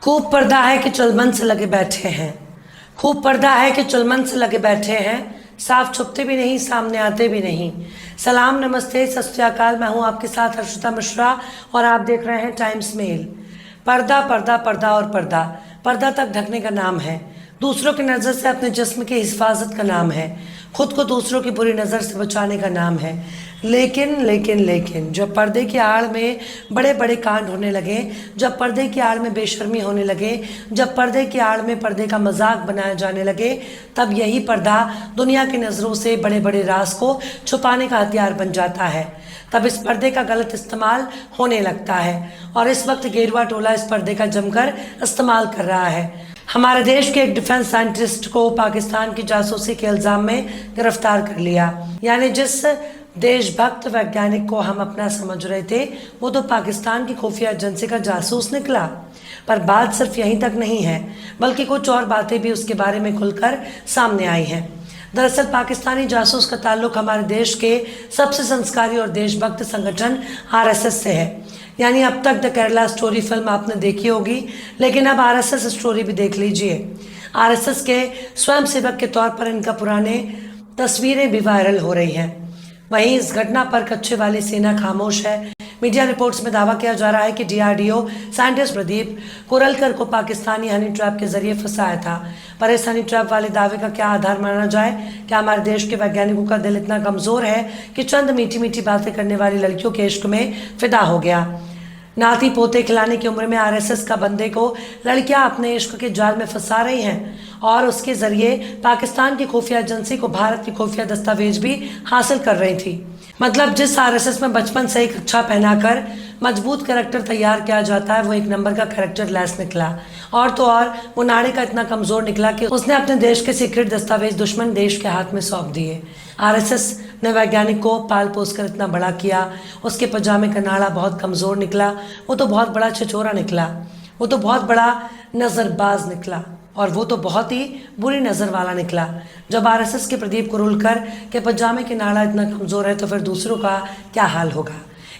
खूब पर्दा है कि चुलमन से लगे बैठे हैं। खूब पर्दा है कि चुलमन से लगे बैठे हैं। साफ छुपते भी नहीं, सामने आते भी नहीं। सलाम, नमस्ते, सत श्री अकाल। मैं हूं आपके साथ हर्षिता मिश्रा और आप देख रहे हैं टाइम्स मेल। पर्दा पर्दा पर्दा और पर्दा। पर्दा तक ढकने का नाम है। दूसरों की नज़र से अपने जिस्म की हिफाजत का नाम है। खुद को दूसरों की बुरी नज़र से बचाने का नाम है। लेकिन लेकिन लेकिन जब पर्दे की आड़ में बड़े बड़े कांड होने लगे, जब पर्दे की आड़ में बेशर्मी होने लगे, जब पर्दे की आड़ में पर्दे का मजाक बनाया जाने लगे, तब यही पर्दा दुनिया की नज़रों से बड़े बड़े राज को छुपाने का हथियार बन जाता है। तब इस पर्दे का गलत इस्तेमाल होने लगता है और इस वक्त गेरुआ टोला इस पर्दे का जमकर इस्तेमाल कर रहा है। हमारे देश के एक डिफेंस साइंटिस्ट को पाकिस्तान की जासूसी के इल्ज़ाम में गिरफ्तार कर लिया। यानी जिस देशभक्त वैज्ञानिक को हम अपना समझ रहे थे, वो तो पाकिस्तान की खुफिया एजेंसी का जासूस निकला। पर बात सिर्फ यहीं तक नहीं है, बल्कि कुछ और बातें भी उसके बारे में खुलकर सामने आई हैं। दरअसल पाकिस्तानी जासूस का ताल्लुक हमारे देश के सबसे संस्कारी और देशभक्त संगठन आरएसएस से है। यानी अब तक द केरला स्टोरी फिल्म आपने देखी होगी, लेकिन अब आरएसएस स्टोरी भी देख लीजिए। आरएसएस के स्वयंसेवक के तौर पर इनका पुराने तस्वीरें भी वायरल हो रही हैं। वहीं इस घटना पर कच्चे वाली सेना खामोश है। मीडिया रिपोर्ट्स में दावा किया जा रहा है कि डीआरडीओ साइंटिस्ट प्रदीप कुरलकर को पाकिस्तानी हनी ट्रैप के जरिए फंसाया था। पर इस हनी ट्रैप वाले दावे का क्या आधार माना जाए? क्या हमारे देश के वैज्ञानिकों का दिल इतना कमजोर है कि चंद मीठी मीठी बातें करने वाली लड़कियों के इश्क में फिदा हो गया? नाती पोते खिलाने की उम्र में आरएसएस का बंदे को लड़कियां अपने इश्क के जाल में फंसा रही हैं और उसके जरिए पाकिस्तान की खुफिया एजेंसी को भारत की खुफिया दस्तावेज भी हासिल कर रही थी। मतलब जिस आरएसएस में बचपन से एक अच्छा पहनाकर मजबूत कैरेक्टर तैयार किया जाता है, वो एक नंबर का कैरेक्टर लेस निकला। और तो और वो नाड़े का इतना कमजोर निकला कि उसने अपने देश के सीक्रेट दस्तावेज दुश्मन देश के हाथ में सौंप दिए। आरएसएस ने वैज्ञानिक को पाल पोस कर इतना बड़ा किया, उसके पजामे का नाड़ा बहुत कमजोर निकला। वो तो बहुत बड़ा छिछोरा निकला, वो तो बहुत बड़ा नजरबाज निकला, और वो तो बहुत ही बुरी नज़र वाला निकला। जब आरएसएस के प्रदीप कुरलकर के पजामे की नाड़ा इतना कमज़ोर है, तो फिर दूसरों का क्या हाल होगा?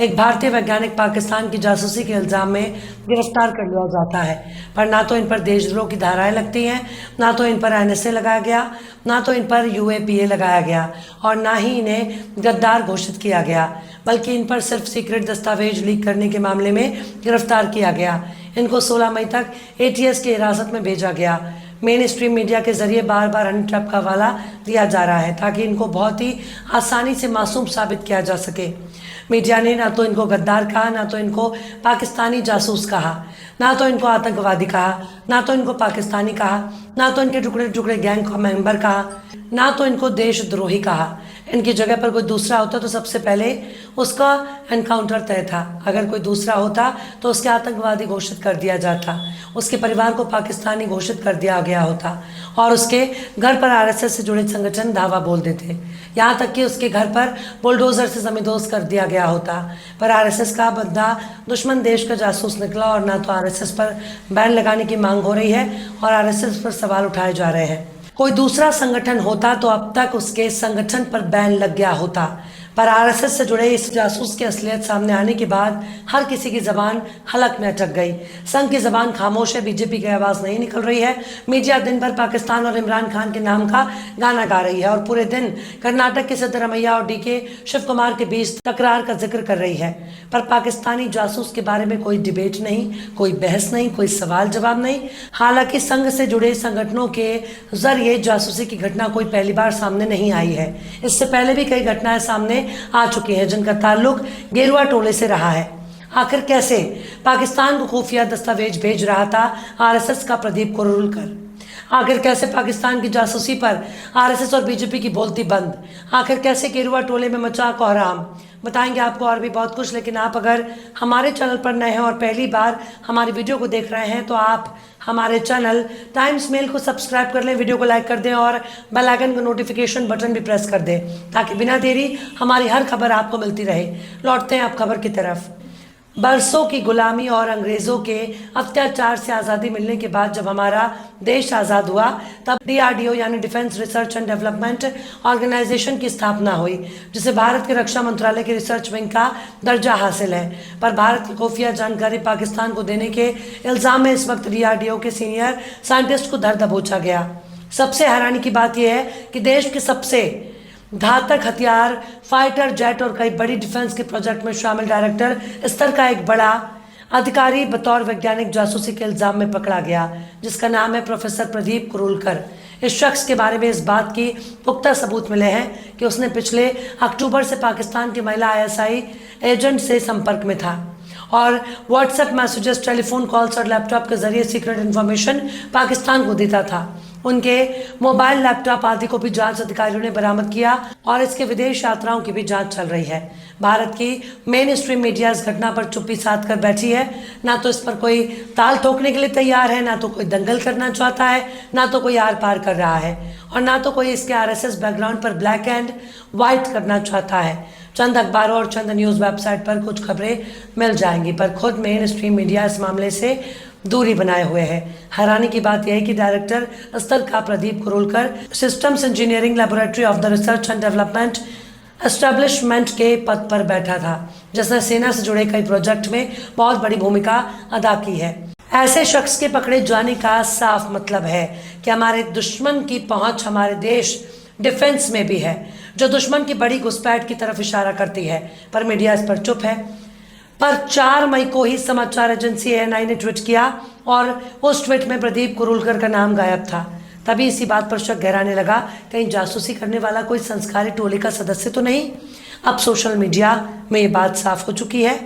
एक भारतीय वैज्ञानिक पाकिस्तान की जासूसी के इल्ज़ाम में गिरफ्तार कर लिया जाता है, पर ना तो इन पर देशद्रोह की धाराएं लगती हैं, ना तो इन पर एनएसए लगाया गया, ना तो इन पर यूएपीए लगाया गया, और ना ही इन्हें गद्दार घोषित किया गया, बल्कि इन पर सिर्फ सीक्रेट दस्तावेज लीक करने के मामले में गिरफ्तार किया गया। इनको 16 मई तक एटीएस की हिरासत में भेजा गया। मेन स्ट्रीम मीडिया के जरिए बार बार हनी ट्रैप का हवाला दिया जा रहा है ताकि इनको बहुत ही आसानी से मासूम साबित किया जा सके। मीडिया ने ना तो इनको गद्दार कहा, ना तो इनको पाकिस्तानी जासूस कहा, ना तो इनको आतंकवादी कहा, ना तो इनको पाकिस्तानी कहा, ना तो इनके टुकड़े टुकड़े गैंग का मेंबर कहा, ना तो इनको देशद्रोही कहा। इनकी जगह पर कोई दूसरा होता तो सबसे पहले उसका एनकाउंटर तय था। अगर कोई दूसरा होता तो उसके आतंकवादी घोषित कर दिया जाता, उसके परिवार को पाकिस्तानी घोषित कर दिया गया होता, और उसके घर पर आरएसएस से जुड़े संगठन धावा बोल देते। यहाँ तक कि उसके घर पर बुलडोजर से जमींदोज कर दिया गया होता। पर आरएसएस का बंदा दुश्मन देश का जासूस निकला, और ना तो आरएसएस पर बैन लगाने की मांग हो रही है और आरएसएस पर सवाल उठाए जा रहे हैं। कोई दूसरा संगठन होता तो अब तक उसके संगठन पर बैन लग गया होता। पर आरएसएस से जुड़े इस जासूस की असलियत सामने आने के बाद हर किसी की जबान हलक में अटक गई। संघ की जबान खामोश है, बीजेपी की आवाज़ नहीं निकल रही है। मीडिया दिन भर पाकिस्तान और इमरान खान के नाम का गाना गा रही है और पूरे दिन कर्नाटक के सिद्धरमैया और डीके शिव कुमार के बीच तकरार का जिक्र कर रही है। पर पाकिस्तानी जासूस के बारे में कोई डिबेट नहीं, कोई बहस नहीं, कोई सवाल जवाब नहीं। हालांकि संघ से जुड़े संगठनों के जरिए जासूसी की घटना कोई पहली बार सामने नहीं आई है। इससे पहले भी कई घटनाएं सामने आ चुकी हैं जिनका ताल्लुक गेरुआ टोले से रहा है। आखिर कैसे पाकिस्तान को खुफिया दस्तावेज भेज रहा था आरएसएस का प्रदीप कुरलकर? आखिर कैसे पाकिस्तान की जासूसी पर आरएसएस और बीजेपी की बोलती बंद? आखिर कैसे गेरुआ टोले में मचा कोहराम? बताएंगे आपको और भी बहुत कुछ। लेकिन आप अगर हमारे चैनल पर नए हैं और पहली बार हमारी वीडियो को देख रहे हैं, तो आप हमारे चैनल टाइम्स मेल को सब्सक्राइब कर लें, वीडियो को लाइक कर दें और बेल आइकन का नोटिफिकेशन बटन भी प्रेस कर दें, ताकि बिना देरी हमारी हर खबर आपको मिलती रहे। लौटते हैं आप खबर की तरफ। बरसों की गुलामी और अंग्रेज़ों के अत्याचार से आज़ादी मिलने के बाद जब हमारा देश आज़ाद हुआ, तब DRDO यानी defence research and development organisation की स्थापना हुई, जिसे भारत के रक्षा मंत्रालय के रिसर्च विंग का दर्जा हासिल है। पर भारत की खुफिया जानकारी पाकिस्तान को देने के इल्ज़ाम में इस वक्त DRDO के सीनियर साइंटिस्ट को धर दबोचा गया। सबसे हैरानी की बात यह है कि देश के सबसे घातक हथियार, फाइटर जेट और कई बड़ी डिफेंस के प्रोजेक्ट में शामिल डायरेक्टर स्तर का एक बड़ा अधिकारी बतौर वैज्ञानिक जासूसी के इल्जाम में पकड़ा गया, जिसका नाम है प्रोफेसर प्रदीप कुरूलकर। इस शख्स के बारे में इस बात की पुख्ता सबूत मिले हैं कि उसने पिछले अक्टूबर से पाकिस्तान की महिला ISI एजेंट से संपर्क में था और व्हाट्सएप मैसेजेस, टेलीफोन कॉल्स और लैपटॉप के जरिए सीक्रेट इन्फॉर्मेशन पाकिस्तान को देता था। उनके मोबाइल, लैपटॉप आदि को भी जांच अधिकारियों ने बरामद किया और इसके विदेश यात्राओं की भी जांच चल रही है। भारत की मेन स्ट्रीम मीडिया इस घटना पर चुप्पी साध कर बैठी है। ना तो इस पर कोई ताल ठोकने के लिए तैयार है, ना तो कोई दंगल करना चाहता है, ना तो कोई आर पार कर रहा है और ना तो कोई इसके RSS बैकग्राउंड पर ब्लैक एंड वाइट करना चाहता है। चंद अखबारों और चंद न्यूज़ वेबसाइट पर कुछ खबरें मिल जाएंगी, पर खुद मेन स्ट्रीम मीडिया इस मामले से दूरी बनाए हुए है। हैरानी की बात यह है कि डायरेक्टर स्तर का Pradeep Kurulkar systems engineering laboratory of the research and development establishment के पद पर बैठा था, जिसने सेना से जुड़े कई प्रोजेक्ट में बहुत बड़ी भूमिका अदा की है। ऐसे शख्स के पकड़े जाने का साफ मतलब है कि हमारे दुश्मन की पहुंच हमारे देश डिफेंस में भी है, जो दुश्मन की बड़ी घुसपैठ की तरफ इशारा करती है। पर मीडिया इस पर चुप है। पर 4 मई को ही समाचार एजेंसी ANI ने ट्वीट किया और उस ट्वीट में प्रदीप कुरूलकर का नाम गायब था। तभी इसी बात पर शक गहराने लगा, कहीं जासूसी करने वाला कोई संस्कारी टोले का सदस्य तो नहीं। अब सोशल मीडिया में ये बात साफ हो चुकी है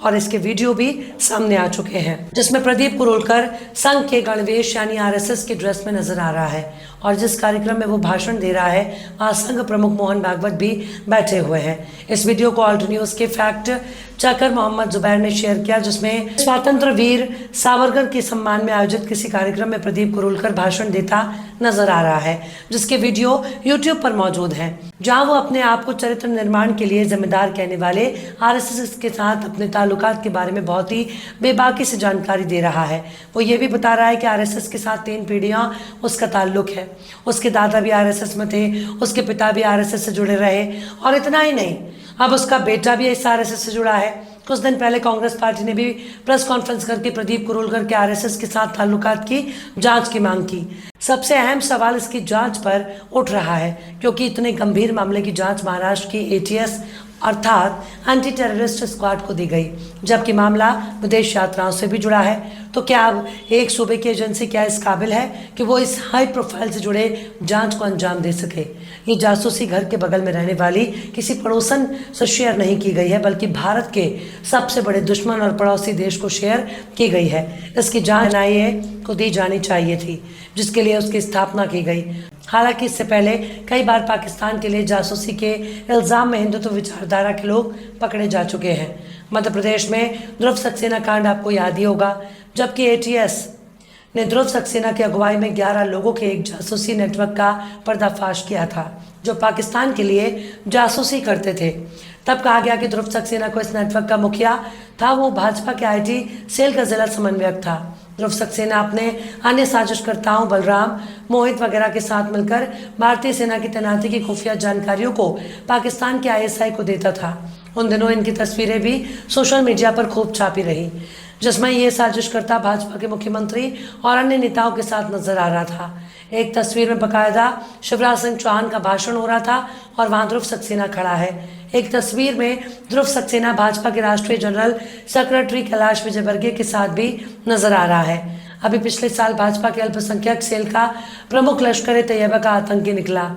और इसके वीडियो भी सामने आ चुके हैं, जिसमें प्रदीप कुरूलकर संघ के गणवेश यानी RSS की ड्रेस में नजर आ रहा है और जिस कार्यक्रम में वो भाषण दे रहा है वहाँ संघ प्रमुख मोहन भागवत भी बैठे हुए हैं। इस वीडियो को ऑल्ट न्यूज़ के फैक्ट चेकर मोहम्मद जुबैर ने शेयर किया, जिसमें स्वतंत्र वीर सावरकर के सम्मान में आयोजित किसी कार्यक्रम में प्रदीप कुरूलकर भाषण देता नजर आ रहा है, जिसके वीडियो YouTube पर मौजूद हैं, जहां वो अपने आप को चरित्र निर्माण के लिए जिम्मेदार कहने वाले RSS के साथ अपने ताल्लुकात के बारे में बहुत ही बेबाकी से जानकारी दे रहा है। वो ये भी बता रहा है कि RSS के साथ 3 पीढ़ियां उसका ताल्लुक है। उसके दादा भी RSS में थे, उसके पिता भी RSS से जुड़े रहे और इतना ही नहीं, अब उसका बेटा भी इस RSS से जुड़ा है। कुछ दिन पहले कांग्रेस पार्टी ने भी प्रेस कॉन्फ्रेंस करके प्रदीप कुरूलकर के RSS के साथ ताल्लुकात की जांच की मांग की। सबसे अहम सवाल इसकी जांच पर उठ रहा है, क्योंकि इतने गंभीर मामले की जांच महाराष्ट्र की ATS अर्थात एंटी टेररिस्ट स्क्वाड को दी गई, जबकि मामला विदेश यात्राओं से भी जुड़ा है। तो क्या अब एक सूबे की एजेंसी क्या इस काबिल है कि वो इस हाई प्रोफाइल से जुड़े जांच को अंजाम दे सके? ये जासूसी घर के बगल में रहने वाली किसी पड़ोसन से शेयर नहीं की गई है, बल्कि भारत के सबसे बड़े दुश्मन और पड़ोसी देश को शेयर की गई है। इसकी जांच NIA को दी जानी चाहिए थी, जिसके लिए उसकी स्थापना की गई। हालांकि इससे पहले कई बार पाकिस्तान के लिए जासूसी के इल्ज़ाम में हिंदुत्व विचारधारा के लोग पकड़े जा चुके हैं। मध्य प्रदेश में ध्रुव सक्सेना कांड आपको याद ही होगा, जबकि ATS ने ध्रुव सक्सेना की अगुवाई में 11 लोगों के एक जासूसी नेटवर्क का पर्दाफाश किया था, जो पाकिस्तान के लिए जासूसी करते थे। तब कहा गया कि ध्रुव सक्सेना को इस नेटवर्क का मुखिया था वो भाजपा के IT सेल का जिला समन्वयक था। ध्रुव सक्सेना अपने अन्य साजिशकर्ताओं बलराम, मोहित वगैरह के साथ मिलकर भारतीय सेना की तैनाती की खुफिया जानकारियों को पाकिस्तान के ISI को देता था। उन दिनों इनकी तस्वीरें भी सोशल मीडिया पर खूब छापी रही, जिसमें ये साजिशकर्ता भाजपा के मुख्यमंत्री और अन्य नेताओं के साथ नजर आ रहा था। एक तस्वीर में बाकायदा शिवराज सिंह चौहान का भाषण हो रहा था और वहां ध्रुव सक्सेना खड़ा है। एक तस्वीर में ध्रुव सक्सेना भाजपा के राष्ट्रीय जनरल सेक्रेटरी कैलाश विजयवर्गीय के साथ भी नजर आ रहा है। अभी पिछले साल भाजपा के अल्पसंख्यक सेल का प्रमुख लश्कर-ए-तैयबा का आतंकी निकला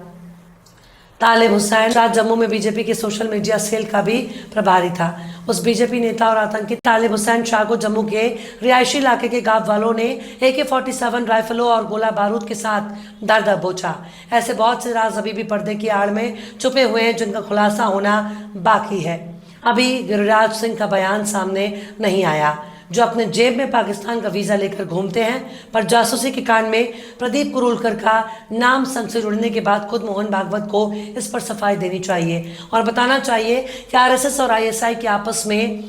तालिब हुसैन शाह जम्मू में बीजेपी के सोशल मीडिया सेल का भी प्रभारी था। उस बीजेपी नेता और आतंकी तालिब हुसैन शाह को जम्मू के रिहायशी इलाके के गांव वालों ने AK-47 राइफलों और गोला बारूद के साथ दर दबोचा। ऐसे बहुत से राज अभी भी पर्दे की आड़ में छुपे हुए हैं, जिनका खुलासा होना बाकी है। अभी गिरिराज सिंह का बयान सामने नहीं आया, जो अपने जेब में पाकिस्तान का वीज़ा लेकर घूमते हैं, पर जासूसी के कांड में प्रदीप कुरूलकर का नाम संघ से जुड़ने के बाद खुद मोहन भागवत को इस पर सफाई देनी चाहिए और बताना चाहिए कि RSS और ISI के आपस में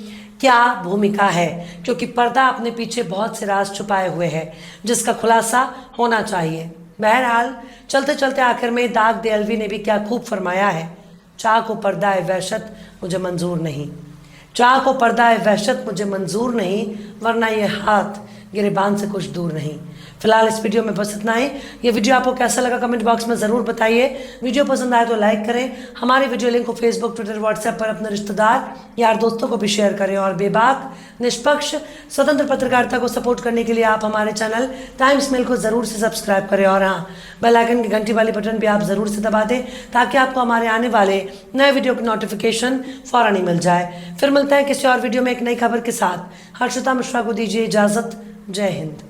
क्या भूमिका है, क्योंकि पर्दा अपने पीछे बहुत से राज छुपाए हुए है जिसका खुलासा होना चाहिए। बहरहाल चलते चलते आखिर में दाग देलवी ने भी क्या खूब फरमाया है, चाह को पर्दा ए वहशत मुझे मंजूर नहीं, चाह को पर्दा ए वहशत मुझे मंजूर नहीं, वरना ये हाथ गिरेबान से कुछ दूर नहीं। फिलहाल इस वीडियो में बस इतना ही। ये वीडियो आपको कैसा लगा कमेंट बॉक्स में ज़रूर बताइए। वीडियो पसंद आए तो लाइक करें। हमारी वीडियो लिंक को फेसबुक, ट्विटर, व्हाट्सएप पर अपने रिश्तेदार यार दोस्तों को भी शेयर करें। और बेबाक, निष्पक्ष, स्वतंत्र पत्रकारिता को सपोर्ट करने के लिए आप हमारे चैनल टाइम्स मेल को ज़रूर से सब्सक्राइब करें। और हाँ, बेल आइकन की घंटी वाली बटन भी आप ज़रूर से दबा दें ताकि आपको हमारे आने वाले नए वीडियो की नोटिफिकेशन फ़ौरन ही मिल जाए। फिर मिलते हैं किसी और वीडियो में एक नई खबर के साथ। हर्षिता मिश्रा को दीजिए इजाज़त। जय हिंद।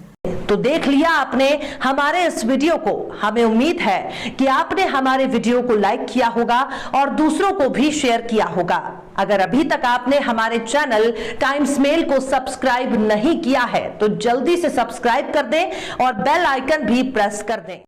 तो देख लिया आपने हमारे इस वीडियो को। हमें उम्मीद है कि आपने हमारे वीडियो को लाइक किया होगा और दूसरों को भी शेयर किया होगा। अगर अभी तक आपने हमारे चैनल टाइम्स मेल को सब्सक्राइब नहीं किया है तो जल्दी से सब्सक्राइब कर दें और बेल आइकन भी प्रेस कर दें।